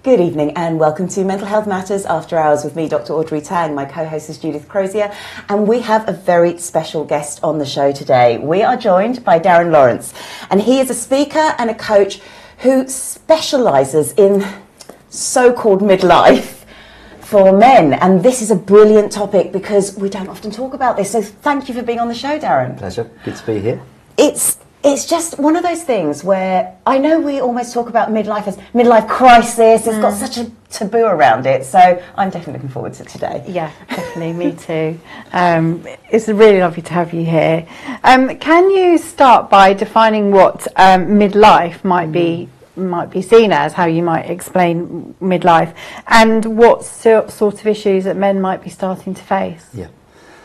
Good evening and welcome to Mental Health Matters After Hours with me, Dr Audrey Tang. My co-host is Judith Crosier, and we have a very special guest on the show today. We are joined by Darren Lawrence, and he is a speaker and a coach who specialises in so-called midlife for men. And this is a brilliant topic because we don't often talk about this. So thank you for being on the show, Darren. Pleasure. Good to be here. It's just one of those things where I know we almost talk about midlife as midlife crisis. It's got such a taboo around it. So I'm definitely looking forward to today. Yeah, definitely. Me too. It's really lovely to have you here. Can you start by defining what midlife might be seen as, how you might explain midlife, and what sort of issues that men might be starting to face? Yeah.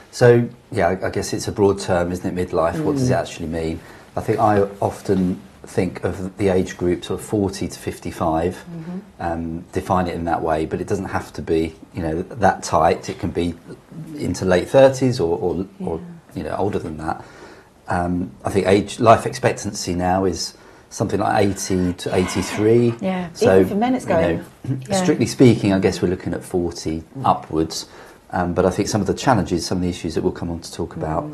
So, I guess it's a broad term, isn't it, midlife? What does it actually mean? I think I often think of the age group sort of 40 to 55, define it in that way, but it doesn't have to be, that tight. It can be into late 30s or older than that. I think life expectancy now is something like 80 to 83. Yeah. So, even for men it's going. Strictly speaking, I guess we're looking at 40 upwards. But I think some of the challenges, some of the issues that we'll come on to talk about,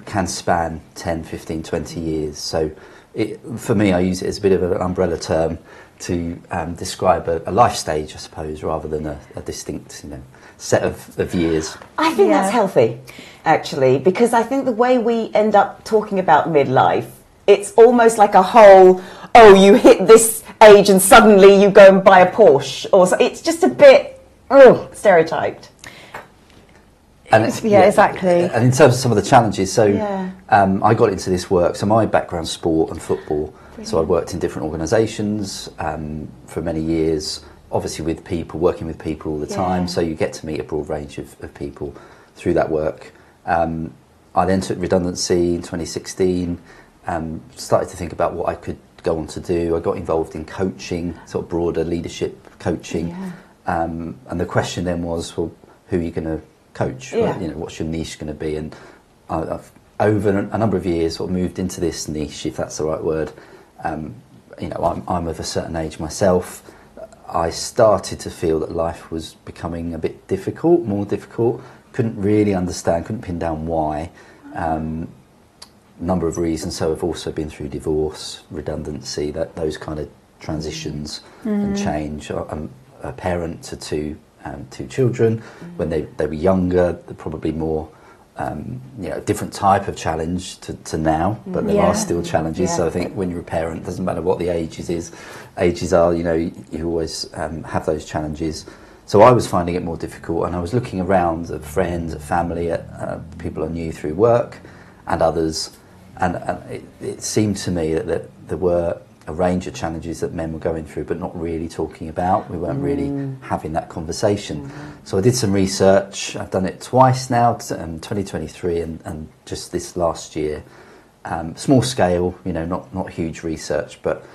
can span 10, 15, 20 years. So for me, I use it as a bit of an umbrella term to describe a life stage, I suppose, rather than a distinct, set of years. I think that's healthy, actually, because I think the way we end up talking about midlife, it's almost like a whole, you hit this age and suddenly you go and buy a Porsche. Or so. It's just a bit stereotyped. And exactly. And in terms of some of the challenges, I got into this work. So my background's sport and football. Brilliant. So I worked in different organisations for many years, obviously with people, working with people all the time. So you get to meet a broad range of people through that work. I then took redundancy in 2016, started to think about what I could go on to do. I got involved in coaching, sort of broader leadership coaching. Yeah. And the question then was, well, who are you going to coach? Yeah. What's your niche going to be? And I've over a number of years sort of moved into this niche, if that's the right word. I'm of a certain age myself. I started to feel that life was becoming a bit difficult, more difficult. Couldn't really understand, couldn't pin down why. Number of reasons. So I've also been through divorce, redundancy, those kind of transitions and change. I'm a parent to two children. When they were younger, they're probably more different type of challenge to now, but there are still challenges. So I think when you're a parent, it doesn't matter what the ages are, you always have those challenges. So I was finding it more difficult, and I was looking around at friends, at family, at people I knew through work and others, and it seemed to me that there were a range of challenges that men were going through but not really talking about. We weren't really having that conversation. So I did some research. I've done it twice now, 2023 and just this last year. Small scale, not huge research, but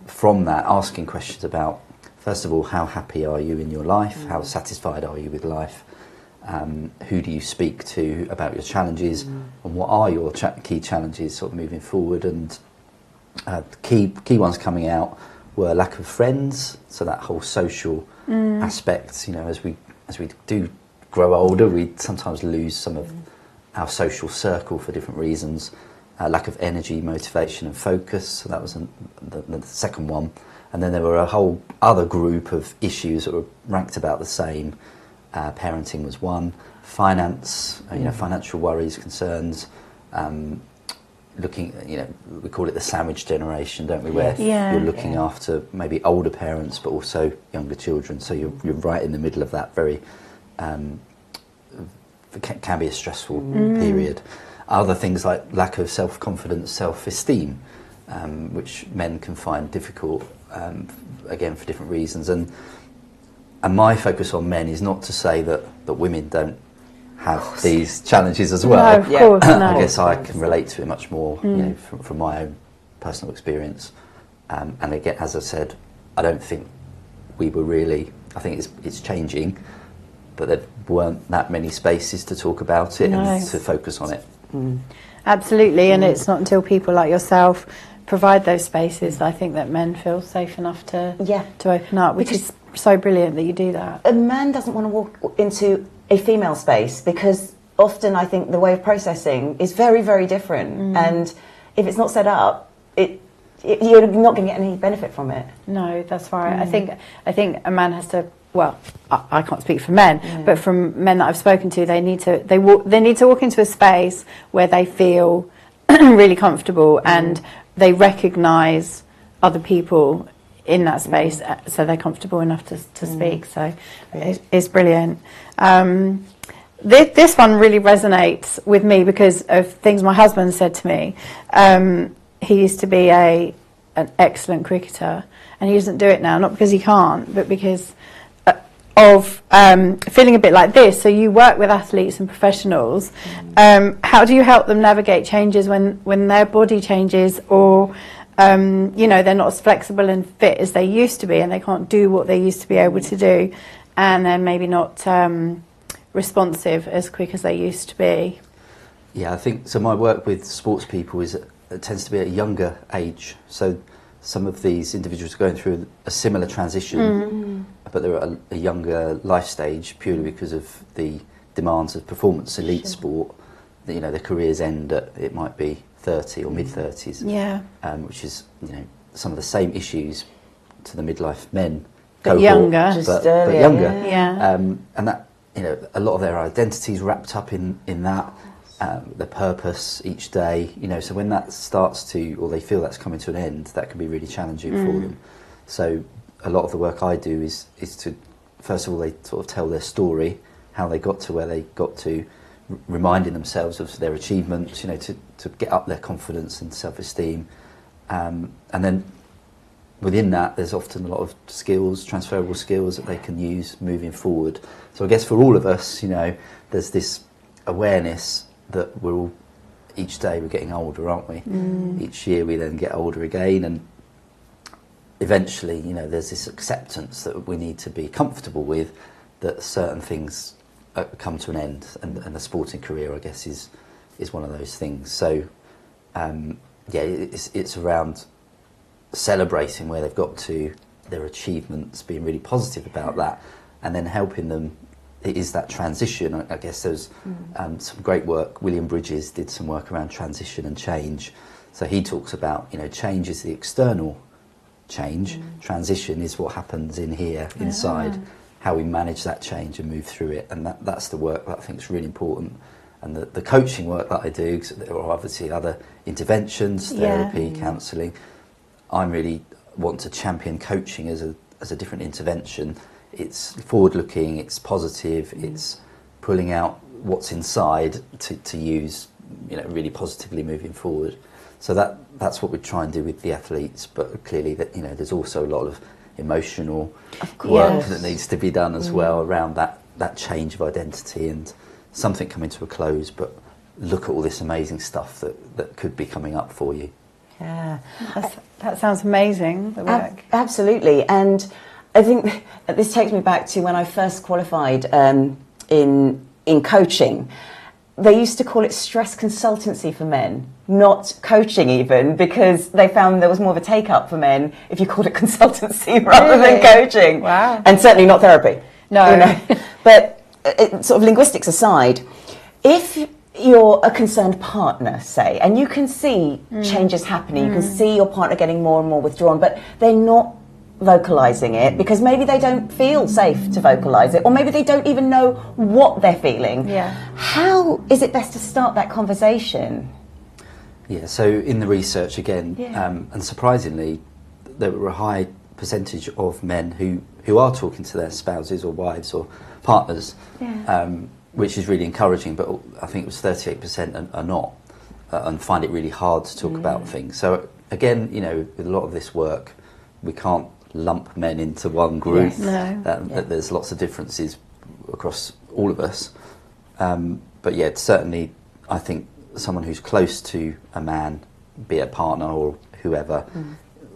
from that, asking questions about, first of all, how happy are you in your life? How satisfied are you with life? Who do you speak to about your challenges? And what are your key challenges sort of moving forward? And key ones coming out were lack of friends, so that whole social aspect. As we do grow older, we sometimes lose some of our social circle for different reasons. Lack of energy, motivation, and focus. So that was the second one. And then there were a whole other group of issues that were ranked about the same. Parenting was one. Finance, financial worries, concerns. Looking, we call it the sandwich generation, don't we? Where you're looking after maybe older parents, but also younger children. So you're right in the middle of that. Very can be a stressful period. Other things like lack of self-confidence, self-esteem, which men can find difficult, again for different reasons. And my focus on men is not to say that women don't have these challenges as well. No, of course, no. I guess I can relate to it much more, from my own personal experience. And again, as I said, I don't think we were really. I think it's changing, but there weren't that many spaces to talk about it and to focus on it. Absolutely, and it's not until people like yourself provide those spaces, I think that men feel safe enough to open up, which is so brilliant that you do that. A man doesn't want to walk into a female space because often I think the way of processing is very, very different. And if it's not set up, you're not going to get any benefit from it. No, that's right. I think a man has to. Well, I can't speak for men, but from men that I've spoken to, they need to walk into a space where they feel really comfortable and they recognise other people in that space, so they're comfortable enough to speak. So it's brilliant. This one really resonates with me because of things my husband said to me. He used to be an excellent cricketer, and he doesn't do it now, not because he can't, but because of feeling a bit like this. So you work with athletes and professionals. How do you help them navigate changes when their body changes, or they're not as flexible and fit as they used to be, and they can't do what they used to be able to do, and they're maybe not responsive as quick as they used to be? Yeah, I think so. My work with sports people it tends to be at a younger age. So some of these individuals are going through a similar transition, but they're at a younger life stage purely because of the demands of performance elite sport. Their careers end at, it might be 30 or mid-30s, which is some of the same issues to the midlife men but cohort, younger, but younger. And that a lot of their identities wrapped up in that. The purpose each day, so when that starts to, or they feel that's coming to an end, that can be really challenging for them. So a lot of the work I do is to, first of all, they sort of tell their story, how they got to where they got to, reminding themselves of their achievements, to get up their confidence and self-esteem. And then within that, there's often a lot of skills, transferable skills that they can use moving forward. So I guess for all of us, there's this awareness that we're all, each day we're getting older, aren't we? Each year we then get older again, and eventually, there's this acceptance that we need to be comfortable with, that certain things come to an end, and the sporting career, I guess, is one of those things. So, it's around celebrating where they've got to, their achievements, being really positive about that, and then helping them. It is that transition. I guess there's some great work. William Bridges did some work around transition and change. So he talks about, change is the external change. Transition is what happens in here, inside, how we manage that change and move through it. And that's the work that I think is really important. And the coaching work that I do, because there are obviously other interventions, therapy, counselling. I really want to champion coaching as a different intervention. It's forward-looking, it's positive, it's pulling out what's inside to use, really positively moving forward. So that's what we try and do with the athletes. But clearly, that there's also a lot of emotional work that needs to be done as well around that change of identity and something coming to a close. But look at all this amazing stuff that could be coming up for you. Yeah, that sounds amazing. The work, absolutely, and I think this takes me back to when I first qualified in coaching. They used to call it stress consultancy for men, not coaching even, because they found there was more of a take-up for men if you called it consultancy rather than coaching. Wow. And certainly not therapy. No. But sort of linguistics aside, if you're a concerned partner, say, and you can see changes happening, you can see your partner getting more and more withdrawn, but they're not vocalising it because maybe they don't feel safe to vocalise it, or maybe they don't even know what they're feeling. How is it best to start that conversation? So in the research again, and surprisingly, there were a high percentage of men who are talking to their spouses or wives or partners, which is really encouraging, but I think it was 38% are not, and find it really hard to talk about things. So again, with a lot of this work, we can't lump men into one group. There's lots of differences across all of us. But certainly I think someone who's close to a man, be it a partner or whoever,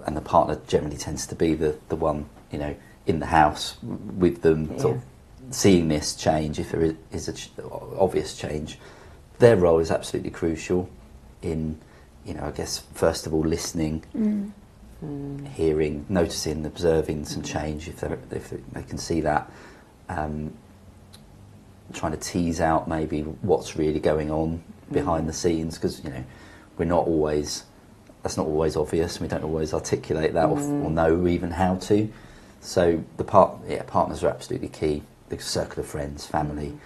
and the partner generally tends to be the one, in the house with them, sort of seeing this change, if there is an obvious change, their role is absolutely crucial in I guess first of all listening, hearing, noticing, observing some change if they can see that, trying to tease out maybe what's really going on behind the scenes, because that's not always obvious. We don't always articulate that or know even how to. So partners are absolutely key. The circle of friends, family.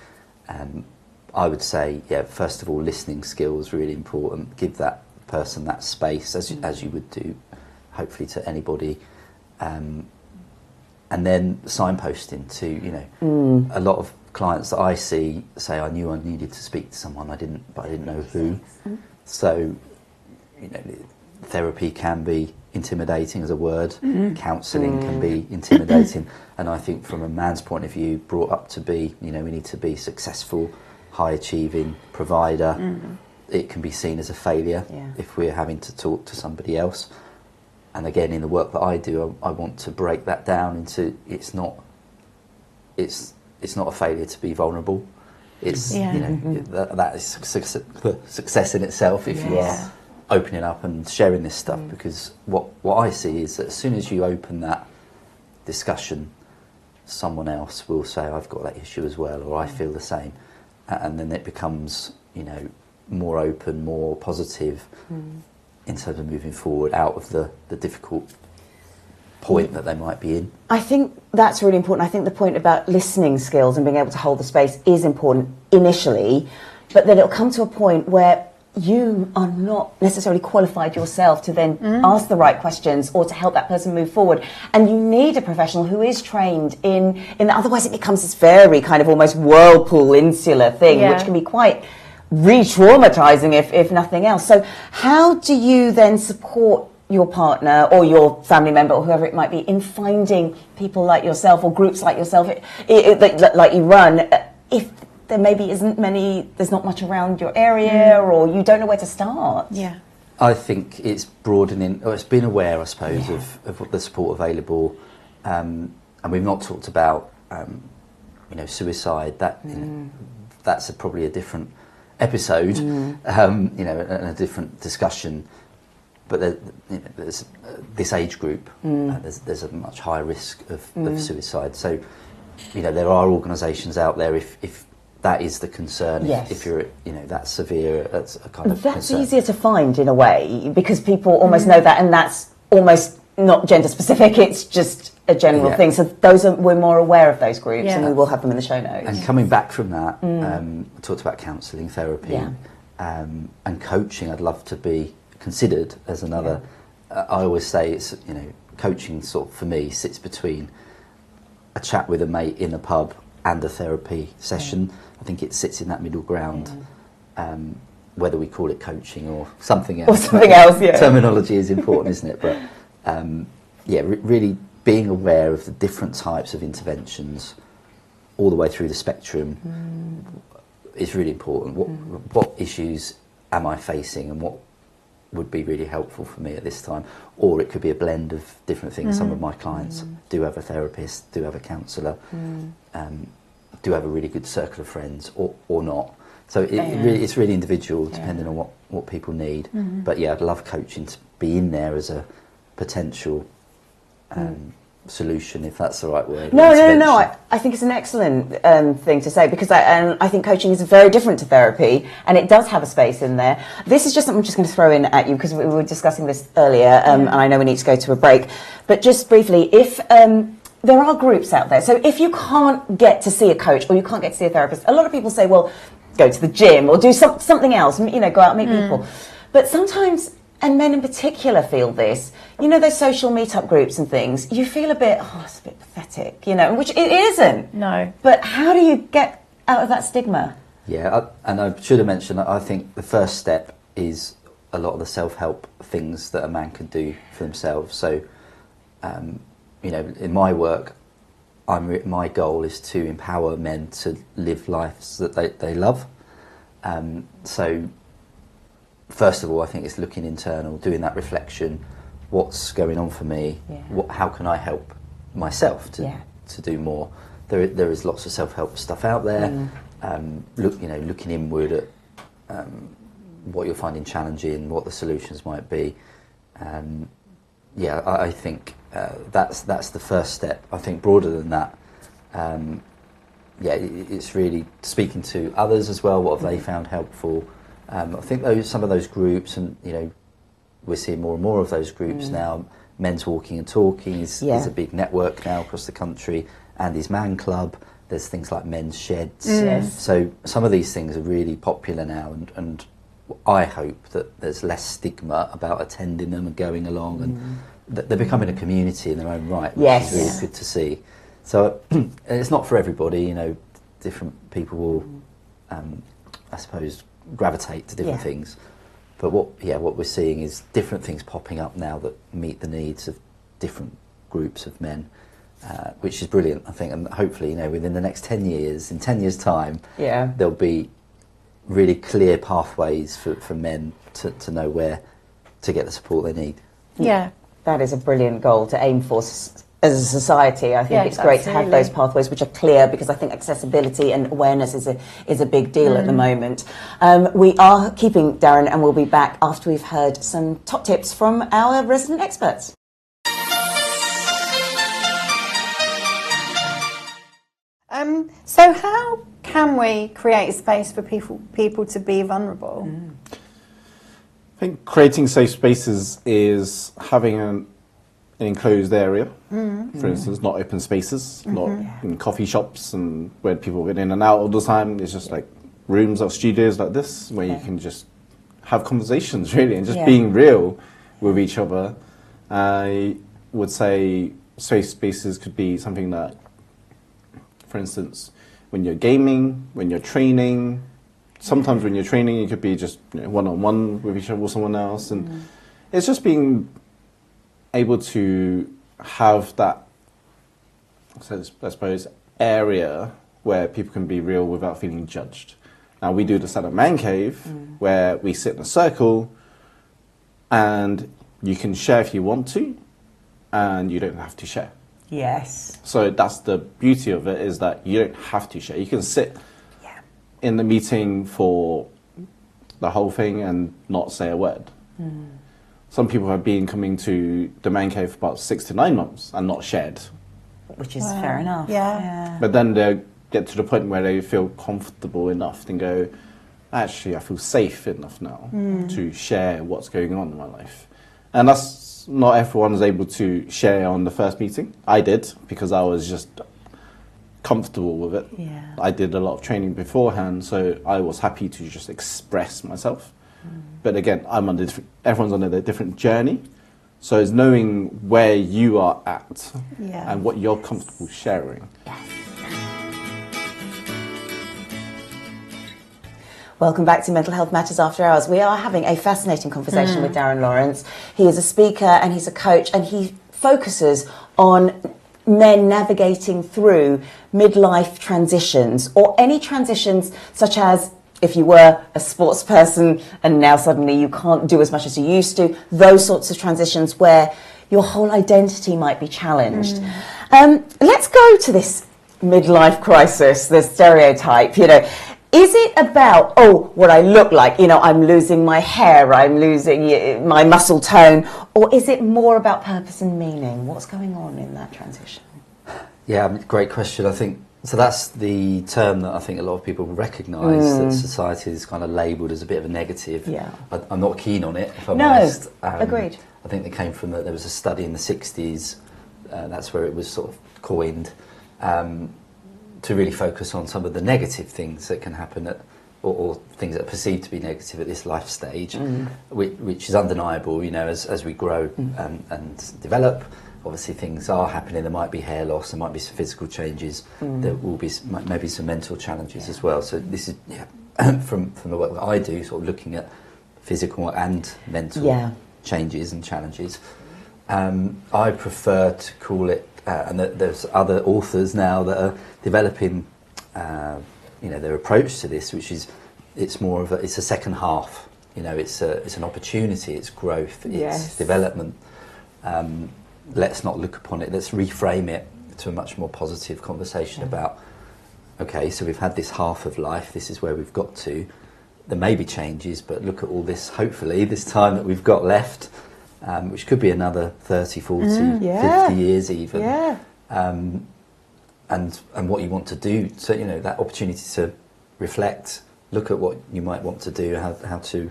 I would say, first of all, listening skills really important. Give that person that space as you would do, hopefully, to anybody. And then signposting to, a lot of clients that I see say, I knew I needed to speak to someone, but I didn't know who. So, therapy can be intimidating as a word. Counselling can be intimidating. And I think from a man's point of view, brought up to be, we need to be successful, high achieving provider. It can be seen as a failure if we're having to talk to somebody else. And again, in the work that I do, I want to break that down into it's not a failure to be vulnerable. It's that is success in itself if you are opening up and sharing this stuff. Because what I see is that as soon as you open that discussion, someone else will say, I've got that issue as well, or I feel the same, and then it becomes more open, more positive in terms of moving forward out of the difficult point that they might be in. I think that's really important. I think the point about listening skills and being able to hold the space is important initially, but then it'll come to a point where you are not necessarily qualified yourself to then ask the right questions or to help that person move forward. And you need a professional who is trained in that. Otherwise it becomes this very kind of almost whirlpool, insular thing, which can be quite re-traumatizing if nothing else. So how do you then support your partner or your family member or whoever it might be in finding people like yourself or groups like yourself like you run, if there maybe there's not much around your area or you don't know where to start? I think it's broadening, or it's being aware, I suppose, of what the support available, and we've not talked about suicide. That's probably a different episode, and a different discussion. But there's this age group. There's a much higher risk of suicide. So, there are organisations out there if that is the concern. If you're that severe, that's a kind of that's concern. Easier to find in a way because people almost know that, and that's almost not gender specific. It's just a general thing. So we're more aware of those groups, and we will have them in the show notes. And coming back from that, I talked about counselling, therapy, and coaching. I'd love to be considered as another. I always say it's coaching sort of for me sits between a chat with a mate in a pub and a therapy session. I think it sits in that middle ground. Whether we call it coaching or something else. Terminology is important, isn't it? But really being aware of the different types of interventions all the way through the spectrum is really important. What issues am I facing and what would be really helpful for me at this time? Or it could be a blend of different things. Some of my clients do have a therapist, do have a counsellor, do have a really good circle of friends or not. So it's really individual depending on what people need. But I'd love coaching to be in there as a potential solution, if that's the right word. No. I think it's an excellent thing to say because I think coaching is very different to therapy, and it does have a space in there. This is just something I'm just going to throw in at you because we were discussing this earlier, and I know we need to go to a break. But just briefly, if there are groups out there, so if you can't get to see a coach or you can't get to see a therapist, a lot of people say, well, go to the gym or do something else, go out and meet people. But sometimes, and men in particular feel this, those social meetup groups and things, you feel it's a bit pathetic, which it isn't. No. But how do you get out of that stigma? And I should have mentioned, I think the first step is a lot of the self-help things that a man can do for themselves. So, in my work, my goal is to empower men to live lives that they love. So, first of all, I think it's looking internal, doing that reflection. What's going on for me? How can I help myself to do more? There is lots of self-help stuff out there. Looking inward at what you're finding challenging, what the solutions might be. I think that's the first step. I think broader than that, it's really speaking to others as well. What have they found helpful? I think some of those groups, and we're seeing more and more of those groups now. Men's Walking and Talking is a big network now across the country. Andy's Man Club. There's things like men's sheds. So some of these things are really popular now, and I hope that there's less stigma about attending them and going along, and that they're becoming a community in their own right, which is really good to see. So it's not for everybody, different people will, I suppose, gravitate to different things. But what we're seeing is different things popping up now that meet the needs of different groups of men, which is brilliant, I think. And hopefully, within the next 10 years, in 10 years' time, there'll be really clear pathways for men to know where to get the support they need. Yeah. That is a brilliant goal to aim for as a society. I think it's great to have those pathways which are clear, because I think accessibility and awareness is a big deal at the moment. We are keeping Darren, and we'll be back after we've heard some top tips from our resident experts. So how can we create a space for people to be vulnerable? I think creating safe spaces is having an enclosed area, for instance, not open spaces, not in coffee shops and where people get in and out all the time. It's just like rooms or studios like this where you can just have conversations, really, and just being real with each other. I would say safe spaces could be something that, for instance, when you're gaming, when you're training, sometimes when you're training, it could be just one-on-one with each other or someone else. And it's just being able to have that, I suppose, area where people can be real without feeling judged. Now, we do this at a man cave where we sit in a circle and you can share if you want to, and you don't have to share. Yes. So that's the beauty of it, is that you don't have to share. You can sit in the meeting for the whole thing and not say a word. Some people have been coming to the man cave for about 6 to 9 months and not shared. Which is fair enough. Yeah. But then they get to the point where they feel comfortable enough and go, actually, I feel safe enough now to share what's going on in my life. And that's not everyone is able to share on the first meeting. I did, because I was just comfortable with it. Yeah. I did a lot of training beforehand, so I was happy to just express myself. But again, everyone's on a different journey. So it's knowing where you are at and what you're comfortable sharing. Welcome back to Mental Health Matters After Hours. We are having a fascinating conversation with Darren Lawrence. He is a speaker and he's a coach, and he focuses on men navigating through midlife transitions, or any transitions such as if you were a sports person and now suddenly you can't do as much as you used to, those sorts of transitions where your whole identity might be challenged. Let's go to this midlife crisis, the stereotype, Is it about, what I look like, I'm losing my hair, I'm losing my muscle tone, or is it more about purpose and meaning? What's going on in that transition? Yeah, great question. I think, so that's the term that I think a lot of people recognise, that society is kind of labelled as a bit of a negative. Yeah. I'm not keen on it, if I'm honest. Agreed. I think they came from, there was a study in the 60s, that's where it was sort of coined, to really focus on some of the negative things that can happen or things that are perceived to be negative at this life stage, which is undeniable, as we grow and develop. Obviously things are happening, there might be hair loss, there might be some physical changes, there will be maybe some mental challenges as well. So this is, from the work that I do, sort of looking at physical and mental changes and challenges. I prefer to call it, and there's other authors now that are developing, their approach to this, which is, it's more of it's a second half. It's an opportunity, it's growth, it's development. Let's not look upon it. Let's reframe it to a much more positive conversation about, okay, so we've had this half of life. This is where we've got to. there may be changes, but look at all this, hopefully, this time that we've got left, which could be another 30, 40, 50 years even. Yeah. And what you want to do, so, you know, that opportunity to reflect, look at what you might want to do, how to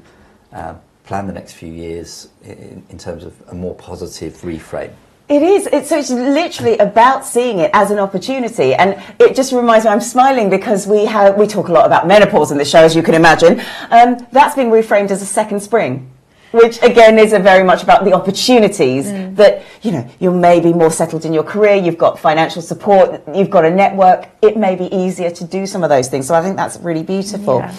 plan the next few years in terms of a more positive reframe. It is. So it's literally about seeing it as an opportunity, and it just reminds me. I'm smiling because we talk a lot about menopause in the show, as you can imagine. That's been reframed as a second spring, which again is very much about the opportunities that, you know, you're maybe more settled in your career, you've got financial support, you've got a network. It may be easier to do some of those things. So I think that's really beautiful. Yeah.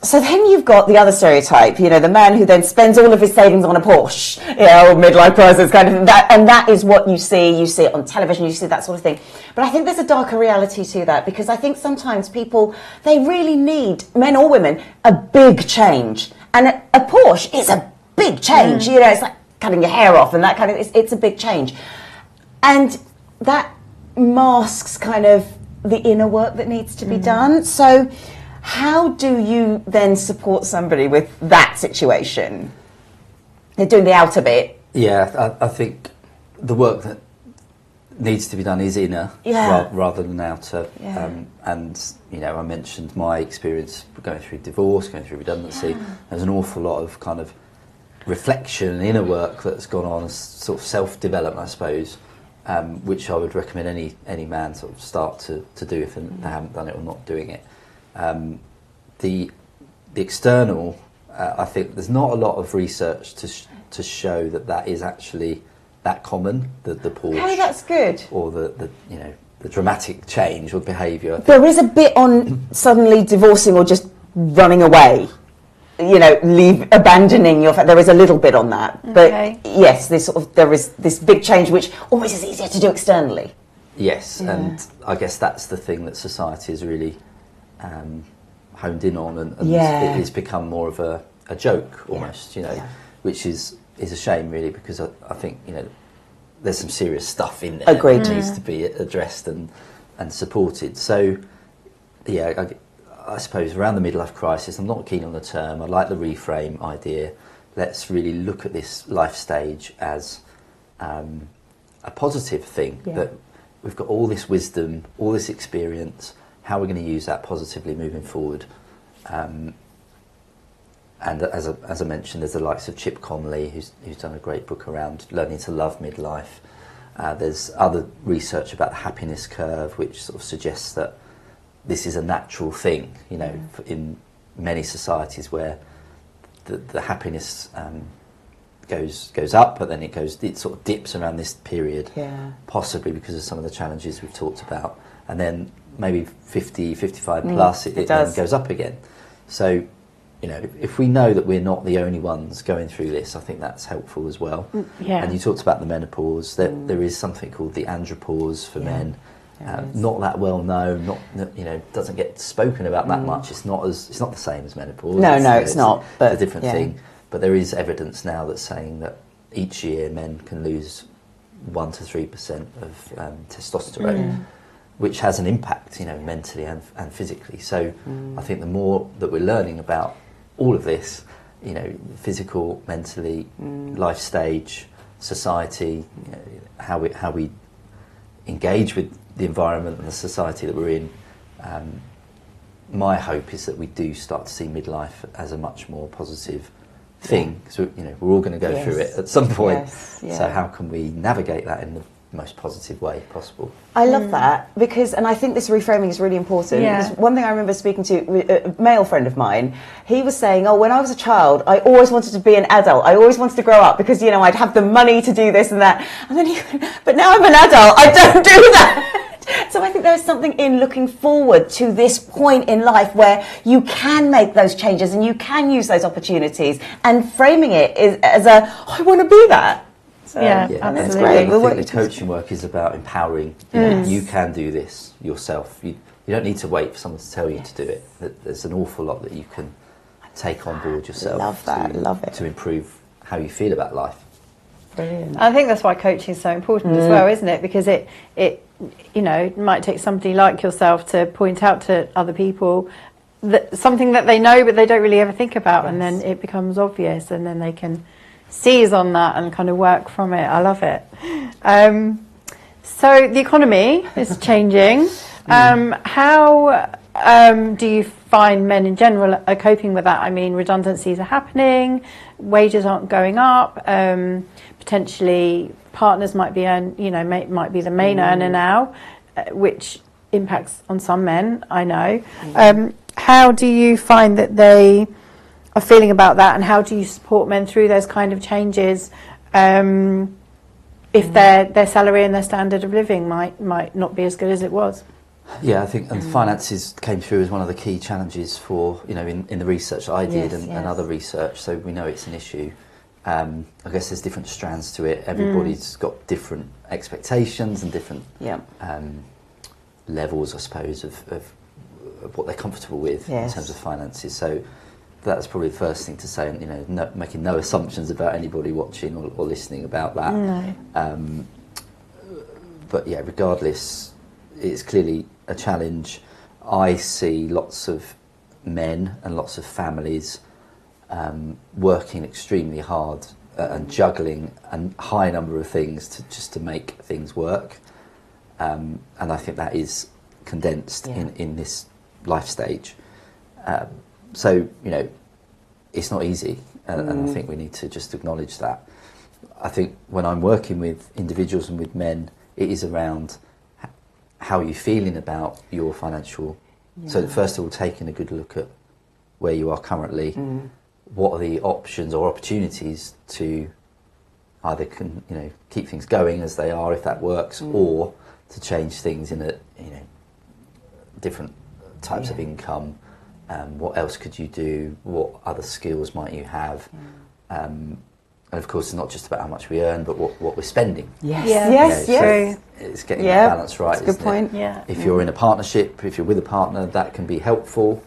So then you've got the other stereotype, you know, the man who then spends all of his savings on a Porsche, you know, midlife crisis kind of that, and that is what you see it on television, you see that sort of thing. But I think there's a darker reality to that, because I think sometimes people, they really need, men or women, a big change. And a Porsche is a big change, you know, it's like cutting your hair off and that kind of, it's a big change. And that masks kind of the inner work that needs to be done. So how do you then support somebody with that situation? They're doing the outer bit. Yeah, I think the work that needs to be done is inner rather than outer. Yeah. And, you know, I mentioned my experience going through divorce, going through redundancy. There's an awful lot of kind of reflection and inner work that's gone on, sort of self-development, I suppose, which I would recommend any man sort of start to do if they haven't done it or not doing it. The external, I think there's not a lot of research to show that is actually that common, the Porsche. Oh, that's good. Or the you know, the dramatic change or behaviour. There is a bit on suddenly divorcing or just running away, you know, abandoning your, there is a little bit on that. But yes, there is this big change which always is easier to do externally. Yes, and I guess that's the thing that society has really honed in on, and it has become more of a joke almost, you know, which is a shame really, because I think, you know, there's some serious stuff in there Agreed. that needs to be addressed and supported. So yeah, I suppose around the midlife crisis, I'm not keen on the term. I like the reframe idea. Let's really look at this life stage as a positive thing, that we've got all this wisdom, all this experience, how we're going to use that positively moving forward. And as I mentioned, there's the likes of Chip Conley, who's done a great book around learning to love midlife. There's other research about the happiness curve, which sort of suggests that this is a natural thing, you know, in many societies where the happiness goes up, but then it sort of dips around this period, possibly because of some of the challenges we've talked about, and then maybe 50, 55 plus, it then goes up again. So, you know, if we know that we're not the only ones going through this, I think that's helpful as well. Yeah. And you talked about the menopause. There is something called the andropause for men. Not that well known. You know, doesn't get spoken about that much. It's not the same as menopause. No, it's not. But it's a different thing. But there is evidence now that's saying that each year men can lose 1 to 3% of testosterone. Which has an impact, you know, mentally and physically. So I think the more that we're learning about all of this, you know, physical, mentally, life stage, society, you know, how we engage with the environment and the society that we're in, my hope is that we do start to see midlife as a much more positive thing. So, you know, we're all going to go through it at some point. So how can we navigate that in the most positive way possible? I love that, because, and I think this reframing is really important. Because one thing I remember speaking to a male friend of mine, he was saying, oh, when I was a child, I always wanted to be an adult. I always wanted to grow up because, you know, I'd have the money to do this and that. And then but now I'm an adult, I don't do that. So I think there's something in looking forward to this point in life where you can make those changes and you can use those opportunities, and framing it as I want to be that. So, absolutely. That's great. I think the coaching work is about empowering. You know, you can do this yourself. You don't need to wait for someone to tell you to do it. There's an awful lot that you can take on board yourself. Love that. Love it. To improve how you feel about life. Brilliant. I think that's why coaching is so important as well, isn't it? Because it you know, it might take somebody like yourself to point out to other people something that they know but they don't really ever think about, Yes. and then it becomes obvious, and then they can seize on that and kind of work from it. I love it. So the economy is changing. How do you find men in general are coping with that? I mean, redundancies are happening, wages aren't going up, potentially partners might be might be the main earner now, which impacts on some men, I know. How do you find that they are feeling about that, and how do you support men through those kind of changes if their salary and their standard of living might not be as good as it was? Yeah, I think and finances came through as one of the key challenges for, in the research I did and other research, so we know it's an issue. I guess there's different strands to it. Everybody's got different expectations and different levels, I suppose, of what they're comfortable with in terms of finances. So that's probably the first thing to say, and making no assumptions about anybody watching or listening about that. No. But yeah, regardless, it's clearly a challenge. I see lots of men and lots of families working extremely hard and juggling a high number of things to make things work, and I think that is condensed in this life stage. So it's not easy, and I think we need to just acknowledge that. I think when I'm working with individuals and with men, it is around how are you feeling about your financial. So first of all, taking a good look at where you are currently. What are the options or opportunities to either keep things going as they are if that works, or to change things in different types of income. What else could you do? What other skills might you have? And of course, it's not just about how much we earn, but what we're spending. Yes. So it's getting that balance right. That's a good point. Yeah. If you're in a partnership, if you're with a partner, that can be helpful.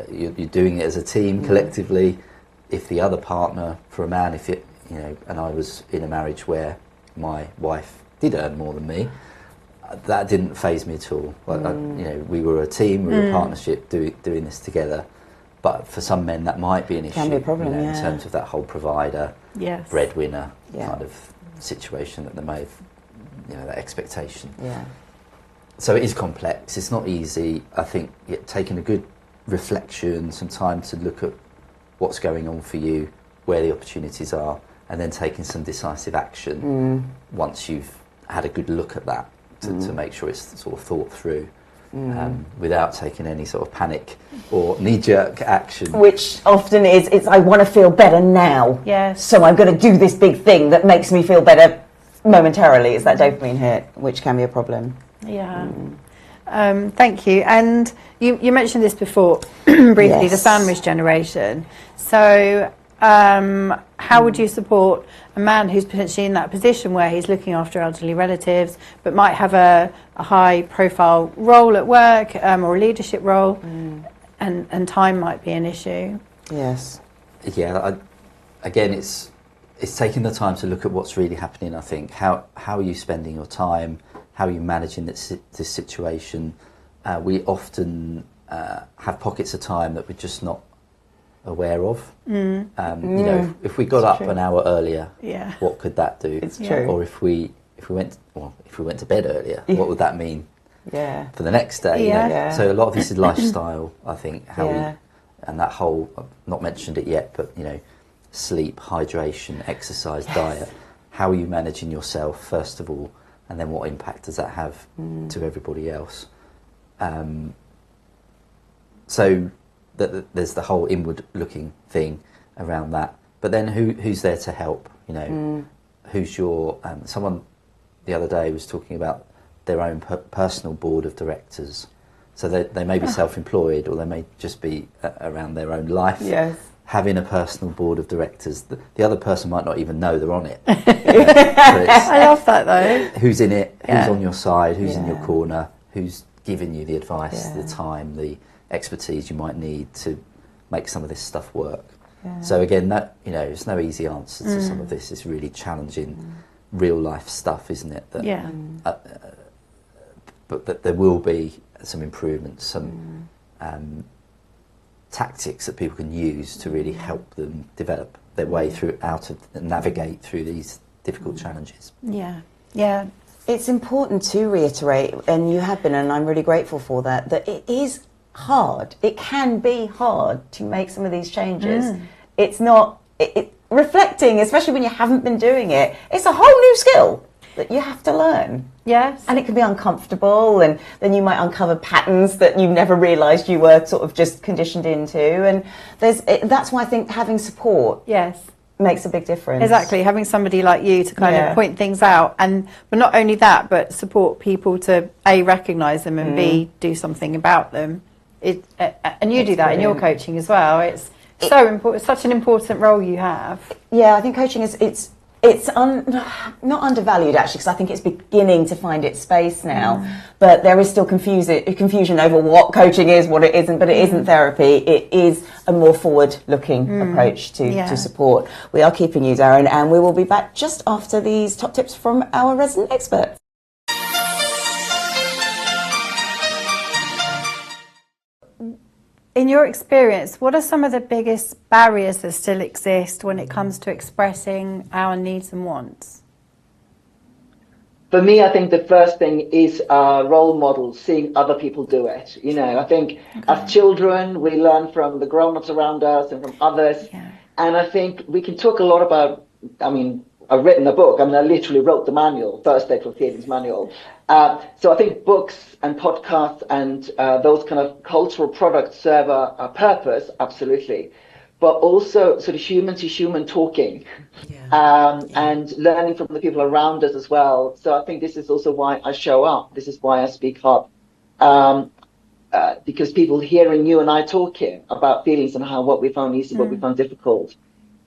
You're doing it as a team, collectively. If the other partner, for a man, and I was in a marriage where my wife did earn more than me, that didn't faze me at all. We were a team, we were a partnership doing this together. But for some men, that might be an issue. Can be a problem, in terms of that whole provider, breadwinner kind of situation that they may have, that expectation. Yeah. So it is complex. It's not easy. I think taking a good reflection, some time to look at what's going on for you, where the opportunities are, and then taking some decisive action once you've had a good look at that to make sure it's sort of thought through. Without taking any sort of panic or knee-jerk action. Which often is I want to feel better now. Yes. So I'm going to do this big thing that makes me feel better momentarily. It's that dopamine hit, which can be a problem. Yeah. Thank you. And you mentioned this before, briefly, the sandwich generation. So how would you support a man who's potentially in that position where he's looking after elderly relatives but might have a high profile role at work or a leadership role, and time might be an issue? Yes. Yeah, again, it's taking the time to look at what's really happening. I think how are you spending your time, how are you managing this situation. We often have pockets of time that we're just not aware of. If we got up an hour earlier, what could that do? It's true. Or if we went to bed earlier, what would that mean for the next day? So a lot of this is lifestyle, I think, and that whole, I've not mentioned it yet, but sleep, hydration, exercise, diet. How are you managing yourself first of all, and then what impact does that have to everybody else? So there's the whole inward-looking thing around that. But then who's there to help? Who's your... someone the other day was talking about their own personal board of directors. So they may be self-employed, or they may just be around their own life. Yes. Having a personal board of directors. The other person might not even know they're on it. I love that, though. Who's in it? Who's on your side? Who's in your corner? Who's giving you the advice, the time, the expertise you might need to make some of this stuff work. So again, that there's no easy answer to some of this. It's really challenging, real life stuff, isn't it? But there will be some improvements, some tactics that people can use to really help them develop their way through and navigate through these difficult challenges. Yeah, yeah. It's important to reiterate, and you have been, and I'm really grateful for that, that it is hard. It can be hard to make some of these changes. It's not, reflecting, especially when you haven't been doing it, it's a whole new skill that you have to learn. Yes. And it can be uncomfortable, and then you might uncover patterns that you never realised you were sort of just conditioned into. And that's why I think having support makes a big difference. Exactly, having somebody like you to kind of point things out, but not only that, but support people to A, recognise them, and B, do something about them. And you do that in your coaching as well. It's so important. Such an important role you have. Yeah, I think coaching is not undervalued actually, because I think it's beginning to find its space now. But there is still confusion over what coaching is, what it isn't. But it isn't therapy. It is a more forward-looking approach to support. We are keeping you, Darren, and we will be back just after these top tips from our resident expert. In your experience, what are some of the biggest barriers that still exist when it comes to expressing our needs and wants? For me, I think the first thing is role models, seeing other people do it. You know, I think as children, we learn from the grown-ups around us and from others. Yeah. And I think we can talk a lot about, I mean, I've written a book. I mean, I literally wrote the manual, First Aid for Feelings manual. So I think books and podcasts and those kind of cultural products serve a purpose, absolutely. But also sort of human-to-human talking and learning from the people around us as well. So I think this is also why I show up. This is why I speak up. Because people hearing you and I talk here about feelings and what we found easy, what we found difficult.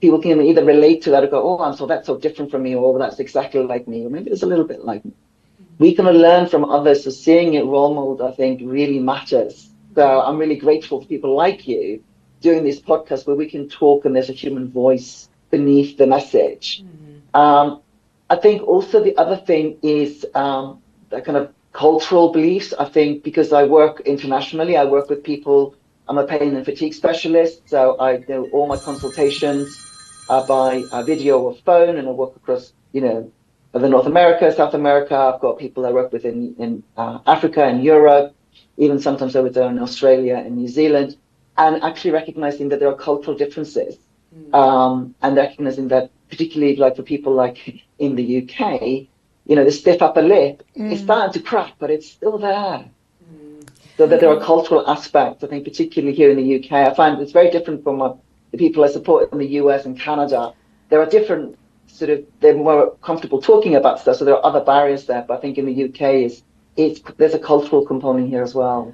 People can either relate to that or go, oh, that's so different from me, or that's exactly like me, or maybe it's a little bit like me. We can learn from others, so seeing it role model, I think, really matters. So I'm really grateful for people like you doing this podcast where we can talk and there's a human voice beneath the message. I think also the other thing is the kind of cultural beliefs. I think because I work internationally, I work with people. I'm a pain and fatigue specialist, so I do all my consultations by video or phone, and I work across, the North America, South America. I've got people I work with in Africa and Europe, even sometimes over there in Australia and New Zealand, and actually recognizing that there are cultural differences, and recognizing that particularly like for people like in the UK, the stiff upper lip is starting to crack, but it's still there. So that there are cultural aspects, I think, particularly here in the UK. I find it's very different from the people I support in the US and Canada. There are different they're more comfortable talking about stuff, so there are other barriers there. But I think in the UK, there's a cultural component here as well.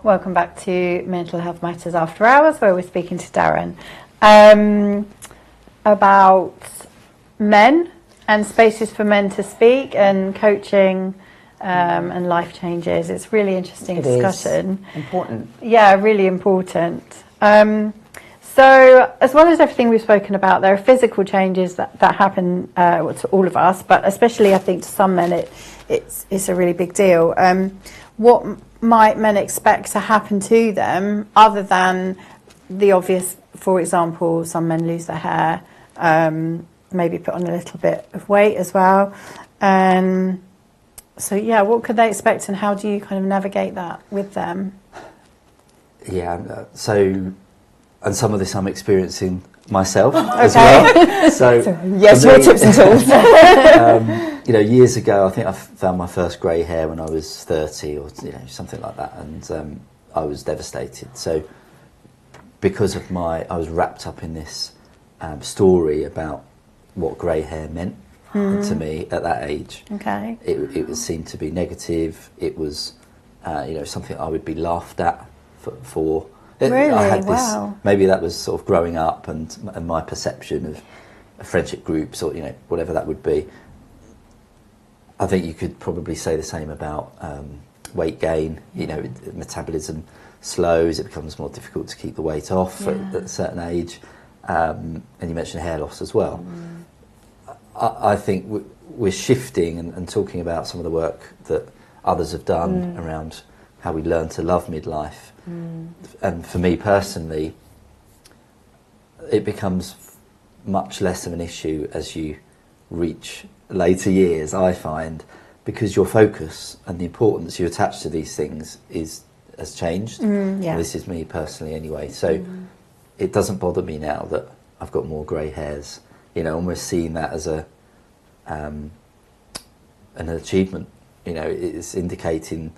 Welcome back to Mental Health Matters After Hours, where we're speaking to Darren about men and spaces for men to speak and coaching and life changes. It's really interesting discussion. Important. Yeah, really important. So as well as everything we've spoken about, there are physical changes that happen to all of us, but especially I think to some men it's a really big deal. What might men expect to happen to them other than the obvious? For example, some men lose their hair, maybe put on a little bit of weight as well. So yeah, what could they expect, and how do you kind of navigate that with them? Yeah, and some of this I'm experiencing myself as well. So yes, your tips and tools. Years ago, I think I found my first grey hair when I was 30 or something like that, and I was devastated. So because of I was wrapped up in this story about what grey hair meant to me at that age. Okay. It was seen to be negative. It was something I would be laughed at for. Really? I had this, wow. Maybe that was sort of growing up and my perception of friendship groups or whatever that would be. I think you could probably say the same about weight gain. Metabolism slows. It becomes more difficult to keep the weight off at a certain age. And you mentioned hair loss as well. I think we're shifting and talking about some of the work that others have done around how we learn to love midlife. And for me personally, it becomes much less of an issue as you reach later years, I find, because your focus and the importance you attach to these things has changed. This is me personally anyway. So it doesn't bother me now that I've got more grey hairs. You know, almost seeing that as an achievement. You know, it's indicating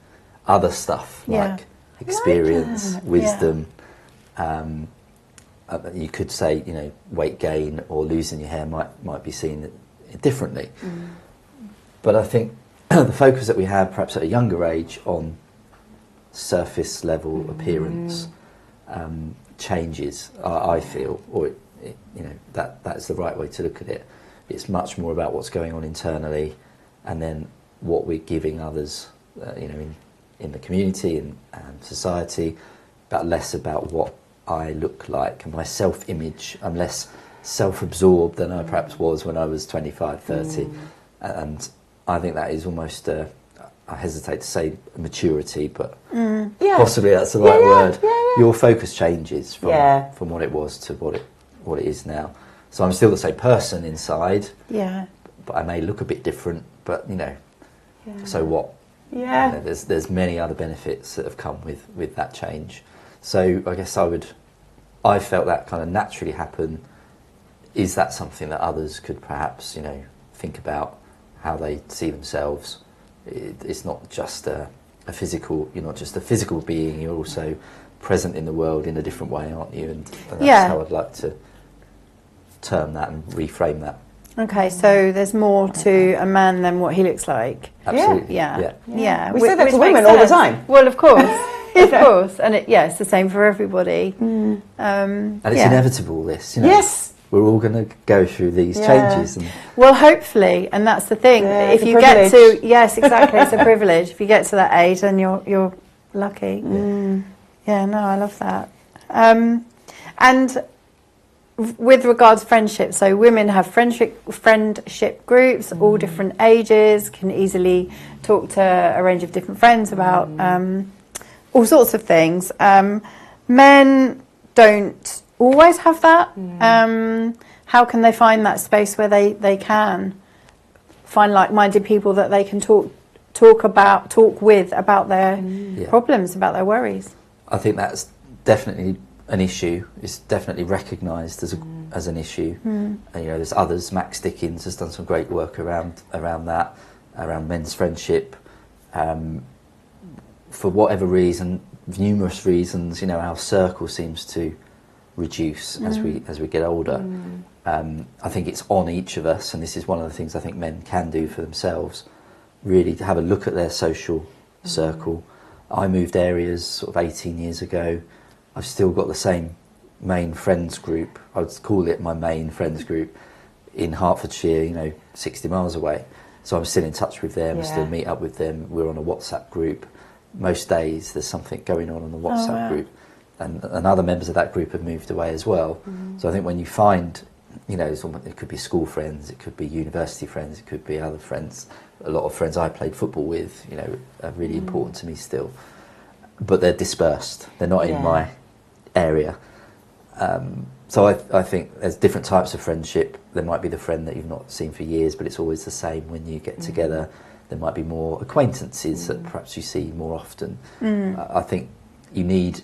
other stuff like experience, wisdom. You could say, you know, weight gain or losing your hair might be seen differently. But I think the focus that we have, perhaps at a younger age, on surface level appearance changes. I feel, or you know, that's the right way to look at it. It's much more about what's going on internally, and then what we're giving others, you know, in the community and society, but less about what I look like and my self-image. I'm less self-absorbed than I perhaps was when I was 25, 30, and I think that is almost I hesitate to say maturity, but possibly that's the right word. Your focus changes from what it was to what it is now. So I'm still the same person inside, but I may look a bit different, but you know, so what? You know, there's many other benefits that have come with that change. So I guess I felt that kind of naturally happen. Is that something that others could perhaps, you know, think about how they see themselves? It's not just a physical, you're not just a physical being, you're also present in the world in a different way, aren't you? And that's how I'd like to term that and reframe that. Okay, so there's more to a man than what he looks like. Absolutely. Yeah. We say that Which to women makes all the sense. time. Well, of course. Of course. And it's the same for everybody. And it's inevitable, this, you know. Yes. We're all going to go through these changes. And well, hopefully, and that's the thing. If you get to, yes, exactly, it's a privilege. If you get to that age, then you're lucky. Yeah, no, I love that. And with regards to friendship, so women have friendship groups, all different ages, can easily talk to a range of different friends about all sorts of things. Men don't always have that. How can they find that space where they can find like-minded people that they can talk with about their problems, about their worries? I think that's definitely an issue. It's definitely recognised as an issue. And, you know, there's others. Max Dickens has done some great work around that, around men's friendship. For whatever reason, numerous reasons, you know, our circle seems to reduce as we get older. I think it's on each of us, and this is one of the things I think men can do for themselves, really to have a look at their social circle. I moved areas sort of 18 years ago. I've still got the same main friends group. I would call it my main friends group in Hertfordshire, you know, 60 miles away. So I'm still in touch with them, I still meet up with them. We're on a WhatsApp group. Most days there's something going on the WhatsApp group. And other members of that group have moved away as well. So I think when you find, you know, it could be school friends, it could be university friends, it could be other friends. A lot of friends I played football with, you know, are really important to me still. But they're dispersed. They're not in my area. So I think there's different types of friendship. There might be the friend that you've not seen for years, but it's always the same when you get together. There might be more acquaintances that perhaps you see more often. I think you need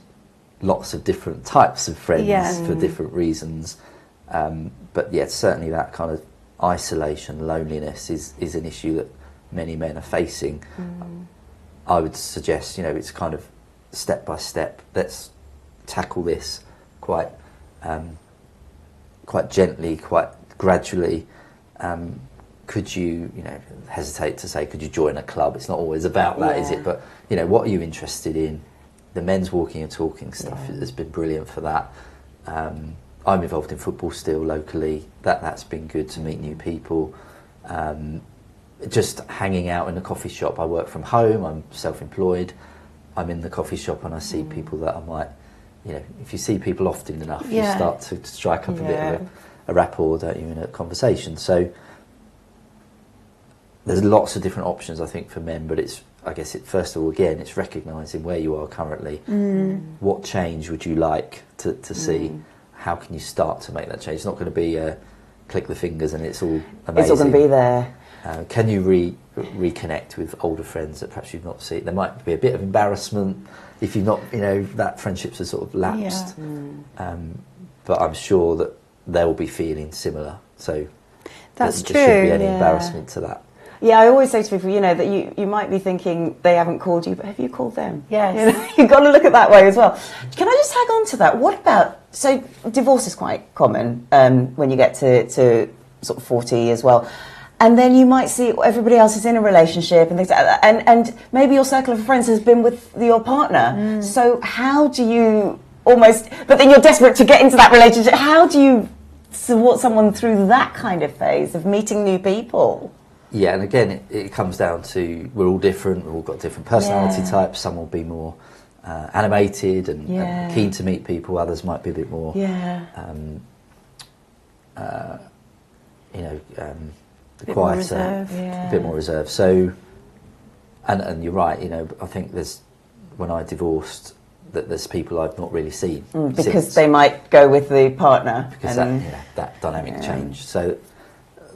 lots of different types of friends for different reasons. But yeah, certainly that kind of isolation, loneliness is an issue that many men are facing. I would suggest, you know, it's kind of step by step. Let's tackle this quite gently, quite gradually. Could you know, hesitate to say, could you join a club? It's not always about that, is it? But, you know, what are you interested in? The men's walking and talking stuff has been brilliant for that. I'm involved in football still locally. That's been good to meet new people. Just hanging out in a coffee shop. I work from home. I'm self-employed. I'm in the coffee shop and I see people that I might, you know, if you see people often enough, you start to strike up a bit of a rapport, don't you, in a conversation. So there's lots of different options, I think, for men, but it's I guess first of all, again, it's recognising where you are currently. What change would you like to see? How can you start to make that change? It's not going to be click the fingers and it's all amazing. It's all going to be there. Can you reconnect with older friends that perhaps you've not seen? There might be a bit of embarrassment if you've not, that friendships have sort of lapsed. But I'm sure that they'll be feeling similar. So That's there shouldn't be any Yeah. embarrassment to that. Yeah, I always say to people, that you might be thinking they haven't called you, but have you called them? Yes. You've got to look at that way as well. Can I just tag on to that? What about, so divorce is quite common when you get to sort of 40 as well. And then you might see everybody else is in a relationship and things like that. And maybe your circle of friends has been with your partner. So how do you but then you're desperate to get into that relationship. How do you support someone through that kind of phase of meeting new people? Yeah, and again, it comes down to we're all different. We've all got different personality types. Some will be more animated and keen to meet people. Others might be a bit more, quieter, a bit more reserved. So, and you're right. I think when I divorced, that there's people I've not really seen because since. they might go with the partner. Because that dynamic changed. So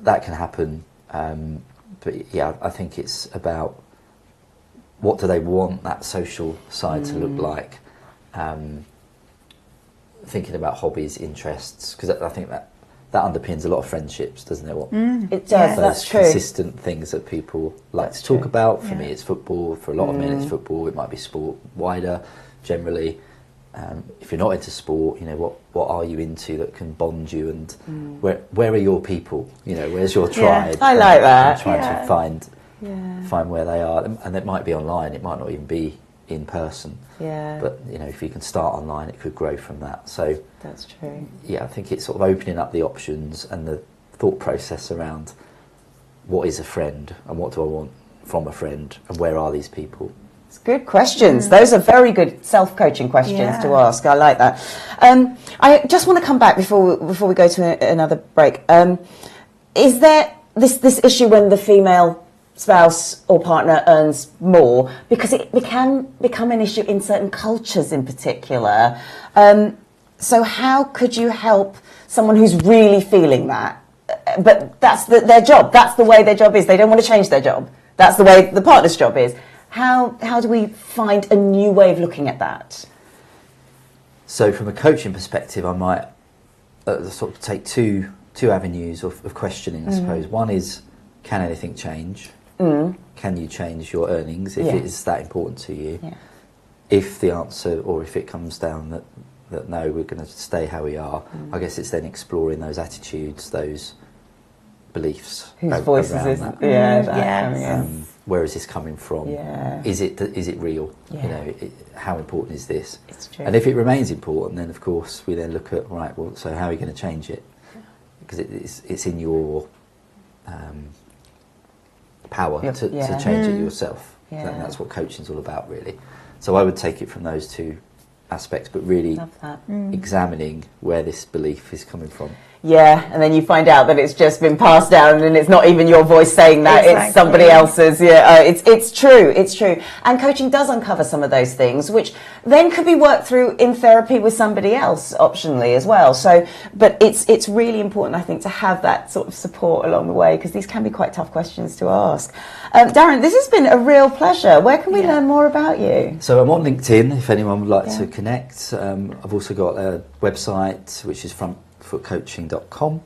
that can happen. But yeah, I think it's about what do they want that social side to look like. Thinking about hobbies, interests, because I think that underpins a lot of friendships, doesn't it? It does. That's true. Consistent things that people like to talk about. For me, it's football. For a lot of men, it's football. It might be sport wider, generally. If you're not into sport, what are you into that can bond you, and where are your people? Where's your tribe? I like that. And trying to find where they are, and it might be online. It might not even be in person. Yeah. But if you can start online, it could grow from that. So that's true. Yeah, I think it's sort of opening up the options and the thought process around what is a friend and what do I want from a friend and where are these people. It's good questions. Those are very good self-coaching questions to ask. I like that. I just want to come back before we go to another break. Is there this issue when the female spouse or partner earns more, because it can become an issue in certain cultures in particular? So how could you help someone who's really feeling that? But that's their job. That's the way their job is. They don't want to change their job. That's the way the partner's job is. How do we find a new way of looking at that? So from a coaching perspective, I might sort of take two avenues of questioning, I suppose. One is, can anything change? Can you change your earnings if it is that important to you? Yeah. If the answer, or if it comes down that no, we're going to stay how we are, I guess it's then exploring those attitudes, those beliefs. Whose voices is that? Where is this coming from? Yeah. Is it real? Yeah. How important is this? It's true. And if it remains important, then of course we then look at, right, well, so how are you going to change it? Because it's in your power to change it yourself. Yeah. And that's what coaching's all about, really. So I would take it from those two aspects, but really examining where this belief is coming from. Yeah, and then you find out that it's just been passed down and it's not even your voice saying that, it's somebody else's. It's true. And coaching does uncover some of those things, which then could be worked through in therapy with somebody else, optionally as well. So, but it's really important, I think, to have that sort of support along the way, because these can be quite tough questions to ask. Darren, this has been a real pleasure. Where can we learn more about you? So I'm on LinkedIn, if anyone would like to connect. I've also got a website, which is frontfootcoaching.com,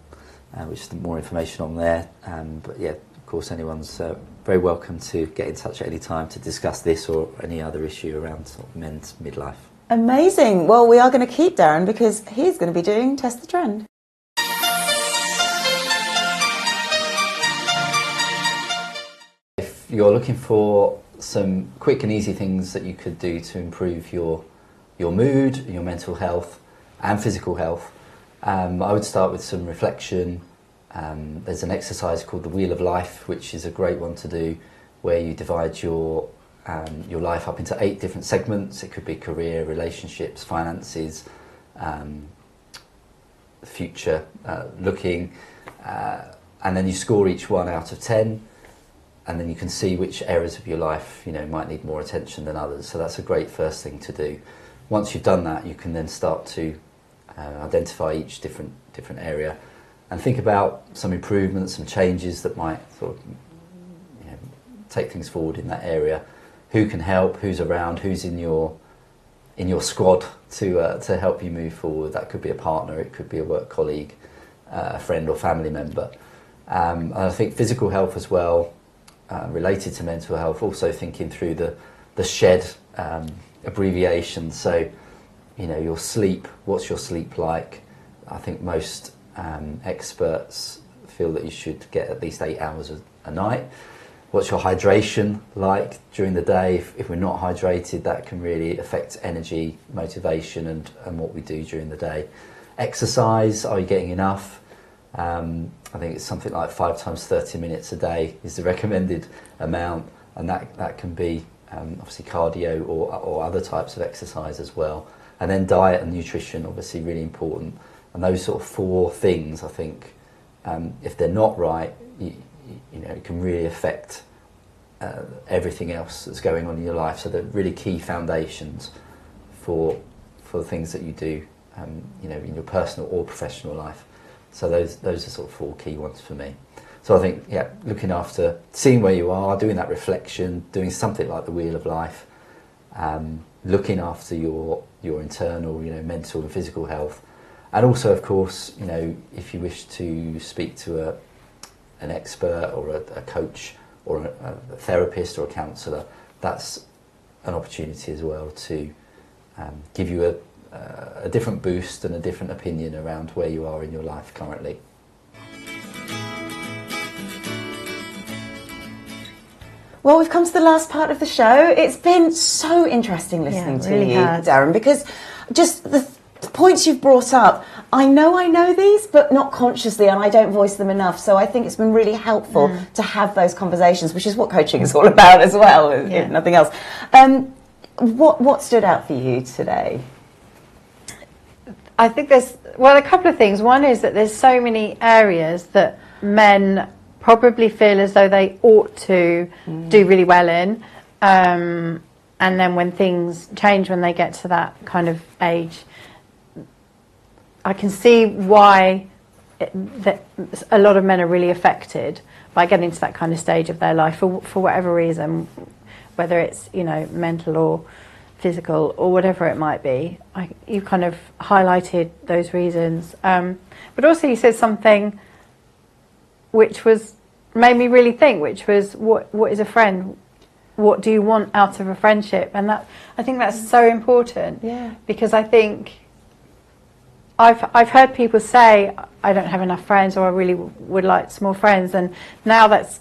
which is more information on there. But yeah, of course, anyone's very welcome to get in touch at any time to discuss this or any other issue around sort of men's midlife. Amazing. Well, we are going to keep Darren because he's going to be doing Test the Trend. If you're looking for some quick and easy things that you could do to improve your mood, your mental health and physical health, I would start with some reflection. There's an exercise called the Wheel of Life, which is a great one to do, where you divide your life up into 8 different segments. It could be career, relationships, finances, future looking, and then you score each one out of 10. and then you can see which areas of your life, you know, might need more attention than others. So that's a great first thing to do. Once you've done that, you can then start to identify each different area and think about some improvements, some changes that might sort of, you know, take things forward in that area. Who can help? Who's around? Who's in your squad to help you move forward? That could be a partner. It could be a work colleague, a friend or family member. And I think physical health as well, related to mental health. Also thinking through the SHED abbreviation. So, you know, your sleep. What's your sleep like? I think most experts feel that you should get at least 8 hours a night. What's your hydration like during the day? If we're not hydrated, that can really affect energy, motivation, and what we do during the day. Exercise, are you getting enough? I think it's something like 5 times 30 minutes a day is the recommended amount, and that can be obviously cardio or other types of exercise as well. And then diet and nutrition, obviously really important. And those sort of 4 things, I think, if they're not right, you know, it can really affect everything else that's going on in your life. So they're really key foundations for the things that you do, you know, in your personal or professional life. So those are sort of 4 key ones for me. So I think, yeah, looking after, seeing where you are, doing that reflection, doing something like the Wheel of Life, looking after your internal, you know, mental and physical health, and also, of course, you know, if you wish to speak to an expert or a coach or a therapist or a counsellor, that's an opportunity as well to give you a different boost and a different opinion around where you are in your life currently. Well, we've come to the last part of the show. It's been so interesting listening to really you, has. Darren, because just the points you've brought up, I know these, but not consciously, and I don't voice them enough. So I think it's been really helpful to have those conversations, which is what coaching is all about as well, if nothing else. What stood out for you today? I think there's, well, a couple of things. One is that there's so many areas that men probably feel as though they ought to do really well in. And then when things change, when they get to that kind of age, I can see why that a lot of men are really affected by getting to that kind of stage of their life for whatever reason, whether it's, you know, mental or physical or whatever it might be. You kind of highlighted those reasons, but also you said something which made me really think, which was what is a friend? What do you want out of a friendship? And that, I think that's so important, because I think I've heard people say, I don't have enough friends, or I really would like some more friends, and now that's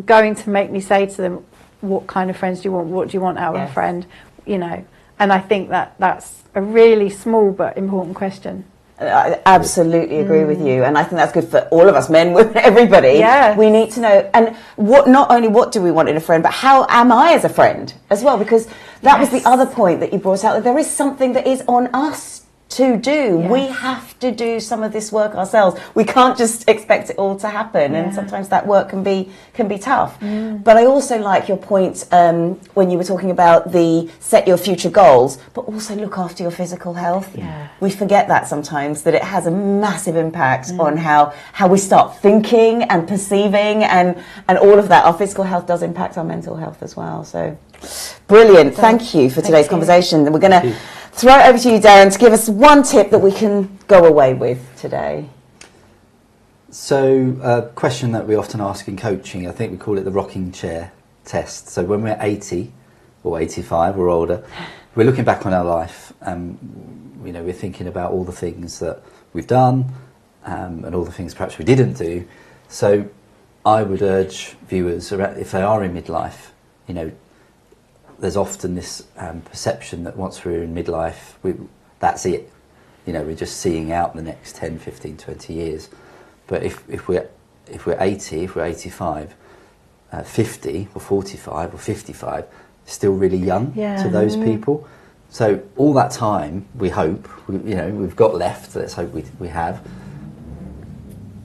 going to make me say to them, what kind of friends do you want? What do you want out of a friend? You know, and I think that's a really small but important question. I absolutely agree with you, and I think that's good for all of us, men, women, everybody. Yeah. We need to know, and not only what do we want in a friend, but how am I as a friend as well, because that was the other point that you brought out, that there is something that is on us to do. We have to do some of this work ourselves. We can't just expect it all to happen, and sometimes that work can be tough. But I also like your point when you were talking about the set your future goals, but also look after your physical health. We forget that sometimes, that it has a massive impact on how we start thinking and perceiving, and all of that. Our physical health does impact our mental health as well. So brilliant. Thank you for today's conversation. We're going to throw it over to you, Darren, to give us one tip that we can go away with today. So a question that we often ask in coaching, I think we call it the rocking chair test. So when we're 80 or 85 or older, we're looking back on our life, and you know, we're thinking about all the things that we've done, and all the things perhaps we didn't do. So I would urge viewers, if they are in midlife, you know, there's often this perception that once we're in midlife, that's it. You know, we're just seeing out the next 10, 15, 20 years. But if we're 80, if we're 85, 50 or 45 or 55, still really young to those people. So all that time, we hope, we've got left, let's hope we have.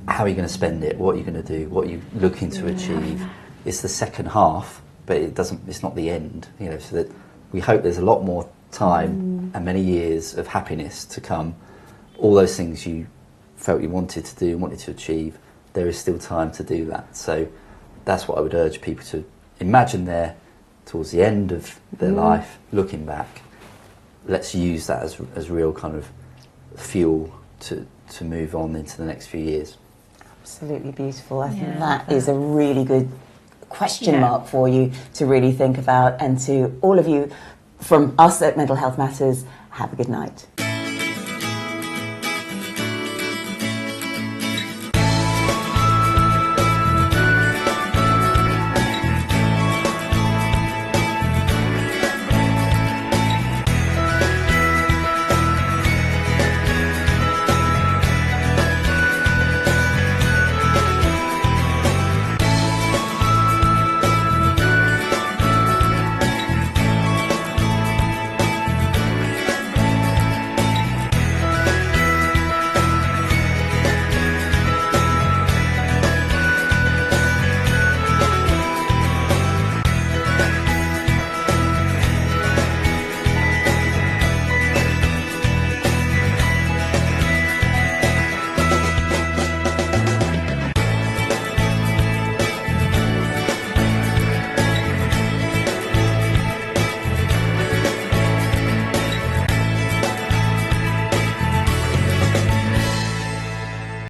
How are you going to spend it? What are you going to do? What are you looking to achieve? it's the second half, but it's not the end, so that we hope there's a lot more time and many years of happiness to come. All those things you felt you wanted to do, wanted to achieve, there is still time to do that. So that's what I would urge people to imagine there towards the end of their life, looking back. Let's use that as real kind of fuel to move on into the next few years. Absolutely beautiful. I think that is a really good question mark for you to really think about. And to all of you from us at Mental Health Matters, have a good night.